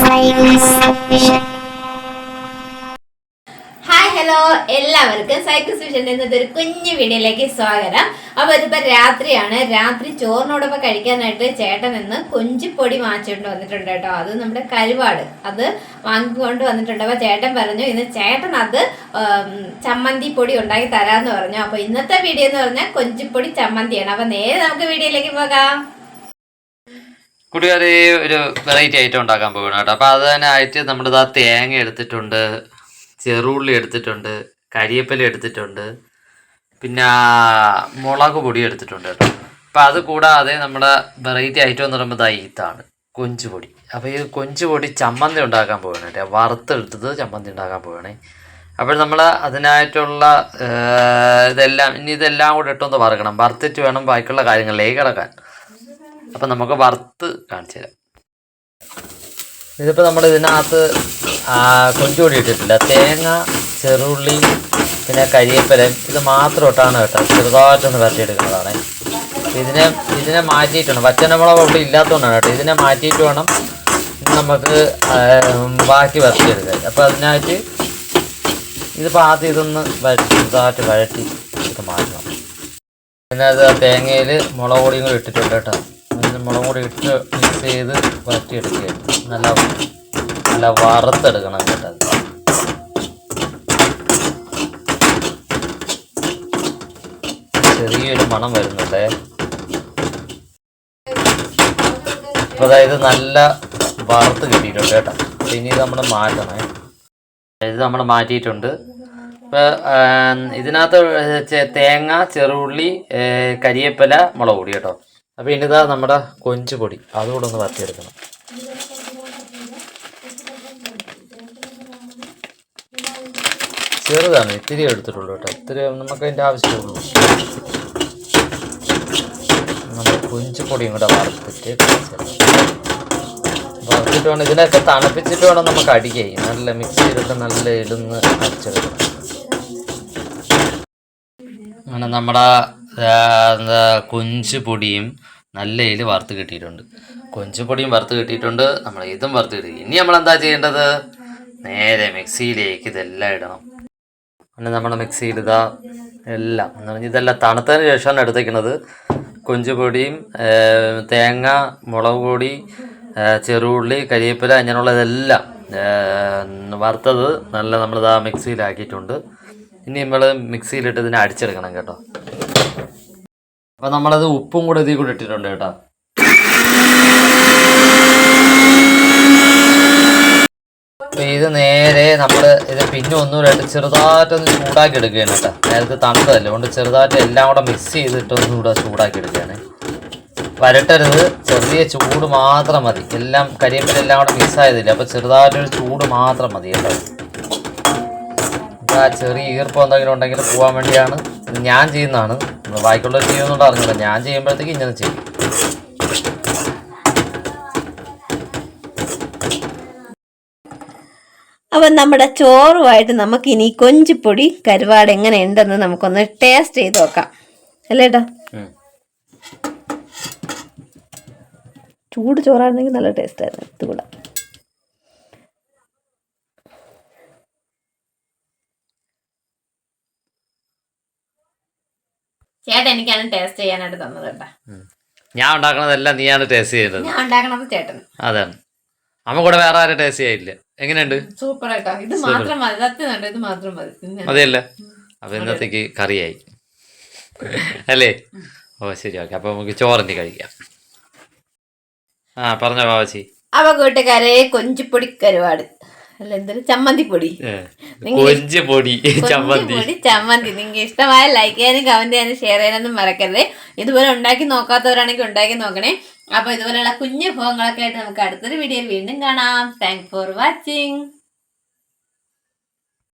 Hi hello എല്ലാവർക്കും cycles വിഷന്റെ ഇന്നത്തെ ഒരു കുഞ്ഞു വീഡിയോയിലേക്ക് സ്വാഗതം. അപ്പൊ ഇതിപ്പോ രാത്രിയാണ്. രാത്രി ചോറിനോടൊപ്പം കഴിക്കാനായിട്ട് ചേട്ടൻ ഇന്ന് കൊഞ്ചിപ്പൊടി വാങ്ങിച്ചുകൊണ്ട് വന്നിട്ടുണ്ട് കേട്ടോ. അത് നമ്മുടെ കരുവാട് അത് വാങ്ങിക്കൊണ്ട് വന്നിട്ടുണ്ട്. അപ്പൊ ചേട്ടൻ പറഞ്ഞു ഇന്ന് ചേട്ടൻ അത് ചമ്മന്തി പൊടി ഉണ്ടാക്കി തരാന്ന് പറഞ്ഞു. അപ്പൊ ഇന്നത്തെ വീഡിയോ എന്ന് പറഞ്ഞാൽ കൊഞ്ചിപ്പൊടി ചമ്മന്തിയാണ്. അപ്പൊ നേരെ നമുക്ക് വീഡിയോയിലേക്ക് പോകാം. കൂട്ടുകാരെ ഒരു വെറൈറ്റി ഐറ്റം ഉണ്ടാക്കാൻ പോകണം കേട്ടോ. അപ്പോൾ അതിനായിട്ട് നമ്മളിതാ തേങ്ങ എടുത്തിട്ടുണ്ട്, ചെറുള്ളി എടുത്തിട്ടുണ്ട്, കരിയേപ്പില എടുത്തിട്ടുണ്ട്, പിന്നെ മുളക് പൊടി എടുത്തിട്ടുണ്ട് കേട്ടോ. അപ്പോൾ അത് കൂടാതെ നമ്മുടെ വെറൈറ്റി ഐറ്റം എന്ന് പറയുമ്പോൾ ഇതാണ് കൊഞ്ചുപൊടി. അപ്പോൾ ഈ കൊഞ്ചുപൊടി ചമ്മന്തി ഉണ്ടാക്കാൻ പോകണം കേട്ടോ. വറുത്തെടുത്തത് ചമ്മന്തി ഉണ്ടാക്കാൻ പോകണേ. അപ്പോൾ നമ്മൾ അതിനായിട്ടുള്ള ഇതെല്ലാം കൂടെ ഇട്ടൊന്ന് വറുക്കണം. വറുത്തിട്ട് വേണം ബാക്കിയുള്ള കാര്യങ്ങളിലേക്ക് കിടക്കാൻ. അപ്പം നമുക്ക് വറുത്ത് കാണിച്ചു തരാം. ഇതിപ്പോൾ നമ്മൾ ഇതിനകത്ത് കൊഞ്ചുപൊടി ഇട്ടിട്ടില്ല. തേങ്ങ, ചെറുള്ളി, പിന്നെ കരിയേപ്പില ഇത് മാത്രം ഇട്ടാണ് കേട്ടോ. ചെറുതായിട്ടൊന്ന് വരട്ടിയെടുക്കുന്നതാണ്. ഇതിനെ മാറ്റിയിട്ടാണ്, പച്ചമുളക് അവിടെ ഇല്ലാത്തതുകൊണ്ടാണ് കേട്ടോ. ഇതിനെ മാറ്റിയിട്ട് വേണം നമുക്ക് ബാക്കി വരട്ടിയെടുക്കാൻ. അപ്പോൾ അതിനായിട്ട് ഇതിപ്പോൾ ആദ്യം ഇതൊന്ന് ചെറുതായിട്ട് വഴറ്റി ഇത് മാറ്റണം. പിന്നെ അത് തേങ്ങയിൽ മുളക് പൊടിയും കൂടി ഇട്ടിട്ടുണ്ട് കേട്ടോ. മുളക് പൊടി ഇട്ട് മിക്സ് ചെയ്ത് വരട്ടിയെടുക്കുകയാണ്. നല്ല വറുത്തെടുക്കണം കേട്ടോ. ചെറിയൊരു മണം വരുന്നുണ്ടേ. അപ്പോൾ അതായത് നല്ല വറുത്ത് കിട്ടിയിട്ടുണ്ട് കേട്ടോ. ഇനി ഇത് നമ്മൾ മാറ്റണേ. ഇത് നമ്മൾ മാറ്റിയിട്ടുണ്ട്. ഇപ്പോൾ ഇതിനകത്ത് തേങ്ങ, ചെറുള്ളി, കരിയേപ്പില, മുളക് പൊടി കേട്ടോ. അപ്പോൾ ഇനിതാ നമ്മുടെ കൊഞ്ചുപൊടി അതുകൂടെ ഒന്ന് വരട്ടിയെടുക്കണം. ചെറുതാണ്, ഇത്തിരി എടുത്തിട്ടുള്ളൂ കേട്ടോ. ഇത്തിരി നമുക്ക് അതിൻ്റെ ആവശ്യമുള്ളൂ. നമ്മൾ കൊഞ്ചുപൊടിയും കൂടെ വറുത്തിട്ട് വേണം ഇതിനൊക്കെ തണുപ്പിച്ചിട്ട് വേണം നമുക്ക് അടിക്കാൻ. നല്ല മിക്സ് ചെയ്തിട്ട് നല്ല ഇടുന്ന് അടിച്ചെടുക്കണം. അങ്ങനെ നമ്മുടെ കൊഞ്ചുപൊടിയും നല്ല ഇതിൽ വറുത്ത് കിട്ടിയിട്ടുണ്ട്. കൊഞ്ചുപൊടിയും വറുത്ത് കിട്ടിയിട്ടുണ്ട്. നമ്മൾ ഇതും വറുത്ത് കിട്ടി. ഇനി നമ്മളെന്താ ചെയ്യേണ്ടത്? നേരെ മിക്സിയിലേക്ക് ഇതെല്ലാം ഇടണം. അങ്ങനെ നമ്മൾ മിക്സിയിൽ എല്ലാം എന്ന് പറഞ്ഞാൽ ഇതെല്ലാം തണുത്തതിന് ശേഷമാണ് എടുത്തേക്കുന്നത്. കൊഞ്ചുപൊടിയും തേങ്ങ, മുളക് പൊടി, ചെറുള്ളി, കരിവേപ്പില അങ്ങനെയുള്ളതെല്ലാം വറുത്തത് നല്ല നമ്മളിതാ മിക്സിയിലാക്കിയിട്ടുണ്ട്. ഇനി നമ്മൾ മിക്സിയിലിട്ട് ഇതിനെ അടിച്ചെടുക്കണം കേട്ടോ. അപ്പം നമ്മളത് ഉപ്പും കൂടെ ഇതിൽ കൂടെ ഇട്ടിട്ടുണ്ട് കേട്ടോ. അപ്പം ഇത് നേരെ നമ്മൾ ഇത് പിന്നെ ഒന്നുകൂടെ ഇട്ട് ചെറുതായിട്ടൊന്ന് ചൂടാക്കി എടുക്കുകയാണ് കേട്ടോ. നേരത്തെ തണുത്തതല്ലേ, അതുകൊണ്ട് ചെറുതായിട്ട് എല്ലാം കൂടെ മിക്സ് ചെയ്തിട്ട് ഒന്നുകൂടെ ചൂടാക്കി എടുക്കുകയാണ്. വരട്ടരുത്, ചെറിയ ചൂട് മാത്രം മതി. എല്ലാം കരിയേപ്പില എല്ലാം കൂടെ മിക്സ് ആയതില്ല. അപ്പോൾ ചെറുതായിട്ടൊരു ചൂട് മാത്രം മതി കേട്ടോ. ആ ചെറിയ ഈർപ്പം എന്തെങ്കിലും ഉണ്ടെങ്കിൽ പോകാൻ വേണ്ടിയാണ് ഞാൻ ചെയ്യുന്നതാണ്. ബാക്കിയുള്ളവർ ചെയ്യുമെന്നുള്ള അറിഞ്ഞില്ല. ഞാൻ ചെയ്യുമ്പോഴത്തേക്ക് ഇങ്ങനെ ചെയ്യും. അപ്പം നമ്മുടെ ചോറുമായിട്ട് നമുക്കിനി കൊഞ്ചിപ്പൊടി കരുവാട് എങ്ങനെ ഉണ്ടെന്ന് നമുക്കൊന്ന് ടേസ്റ്റ് ചെയ്ത് നോക്കാം അല്ലേട്ടാ. ചൂട് ചോറായിരുന്നെങ്കിൽ നല്ല ടേസ്റ്റ് ആയിരുന്നു. ഇതുകൂടെ ചേട്ടൻ എനിക്കാണ് ടേസ്റ്റ് ചെയ്യാനായിട്ട് തന്നത് കേട്ടാ. ഞാൻ ഉണ്ടാക്കണതെല്ലാം നീയാണ് ടേസ്റ്റ് ചെയ്യുന്നത്. ഞാൻ ഉണ്ടാക്കണത് ചേട്ടൻ. അതാണ്. അമ്മ കൂടെ വേറെ ആരും ടേസ്റ്റ് ചെയ്യില്ല. എങ്ങനെയുണ്ട്? സൂപ്പർ ആയിട്ടോ. ഇത് മാത്രം മതി, സത്യം ഇത് മാത്രം മതി. മതിയല്ലേ? അപ്പൊ ഇന്നത്തേക്ക് കറിയായി അല്ലേ? ഓ ശരി, ഓക്കെ. അപ്പൊ നമുക്ക് ചോറിന് കഴിക്കാം. പറഞ്ഞോ ബാബാച്ചി. അപ്പൊ കൂട്ടുകാരെ കൊഞ്ചിപ്പൊടി കരുവാട് അല്ല എന്തൊരു ചമ്മന്തിപ്പൊടി, കൊഞ്ചുപൊടി ചമ്മന്തി നിങ്ങൾക്ക് ഇഷ്ടമായ ലൈക്ക് ചെയ്യാനും കമന്റ് ചെയ്യാനും ഷെയർ ചെയ്യാനൊന്നും മറക്കരുത്. ഇതുപോലെ ഉണ്ടാക്കി നോക്കാത്തവരാണെങ്കിൽ ഉണ്ടാക്കി നോക്കണേ. അപ്പൊ ഇതുപോലെയുള്ള കുഞ്ഞു വിഭവങ്ങളൊക്കെ ആയിട്ട് നമുക്ക് അടുത്തൊരു വീഡിയോയിൽ വീണ്ടും കാണാം. Thanks for watching.